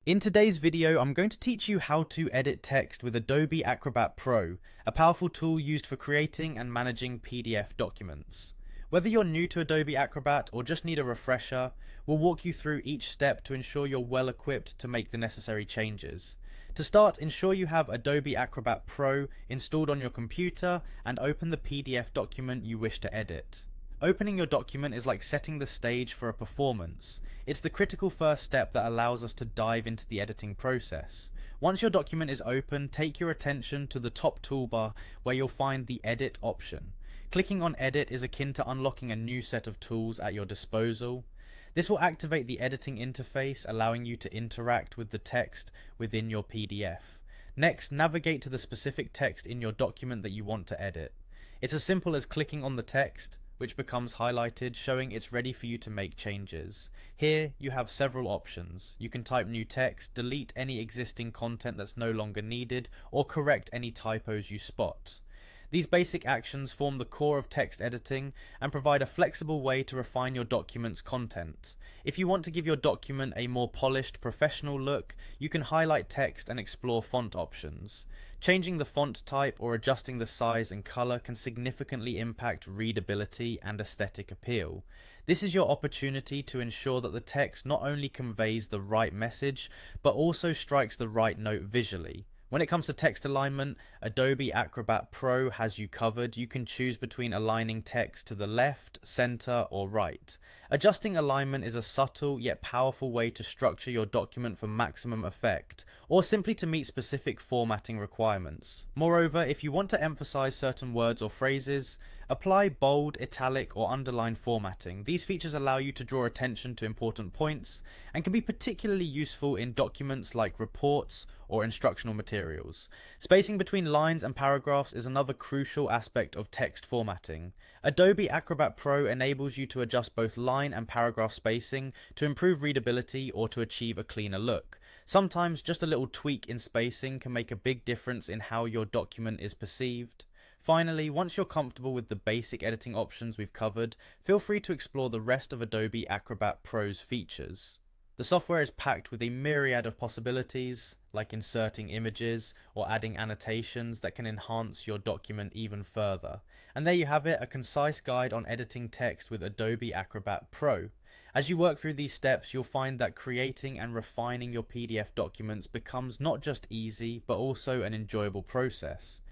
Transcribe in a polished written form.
In today's video, I'm going to teach you how to edit text with Adobe Acrobat Pro, a powerful tool used for creating and managing PDF documents. Whether you're new to Adobe Acrobat or just need a refresher, we'll walk you through each step to ensure you're well equipped to make the necessary changes. To start, ensure you have Adobe Acrobat Pro installed on your computer and open the PDF document you wish to edit. Opening your document is like setting the stage for a performance. It's the critical first step that allows us to dive into the editing process. Once your document is open, take your attention to the top toolbar where you'll find the Edit option. Clicking on Edit is akin to unlocking a new set of tools at your disposal. This will activate the editing interface, allowing you to interact with the text within your PDF. Next, navigate to the specific text in your document that you want to edit. It's as simple as clicking on the text, which becomes highlighted, showing it's ready for you to make changes. Here, you have several options. You can type new text, delete any existing content that's no longer needed, or correct any typos you spot. These basic actions form the core of text editing and provide a flexible way to refine your document's content. If you want to give your document a more polished, professional look, you can highlight text and explore font options. Changing the font type or adjusting the size and color can significantly impact readability and aesthetic appeal. This is your opportunity to ensure that the text not only conveys the right message, but also strikes the right note visually. When it comes to text alignment, Adobe Acrobat Pro has you covered. You can choose between aligning text to the left, center, or right. Adjusting alignment is a subtle yet powerful way to structure your document for maximum effect, or simply to meet specific formatting requirements. Moreover, if you want to emphasize certain words or phrases, apply bold, italic, or underline formatting. These features allow you to draw attention to important points and can be particularly useful in documents like reports or instructional materials. Spacing between lines and paragraphs is another crucial aspect of text formatting. Adobe Acrobat Pro enables you to adjust both line and paragraph spacing to improve readability or to achieve a cleaner look. Sometimes just a little tweak in spacing can make a big difference in how your document is perceived. Finally, once you're comfortable with the basic editing options we've covered, feel free to explore the rest of Adobe Acrobat Pro's features. The software is packed with a myriad of possibilities, like inserting images or adding annotations that can enhance your document even further. And there you have it, a concise guide on editing text with Adobe Acrobat Pro. As you work through these steps, you'll find that creating and refining your PDF documents becomes not just easy, but also an enjoyable process.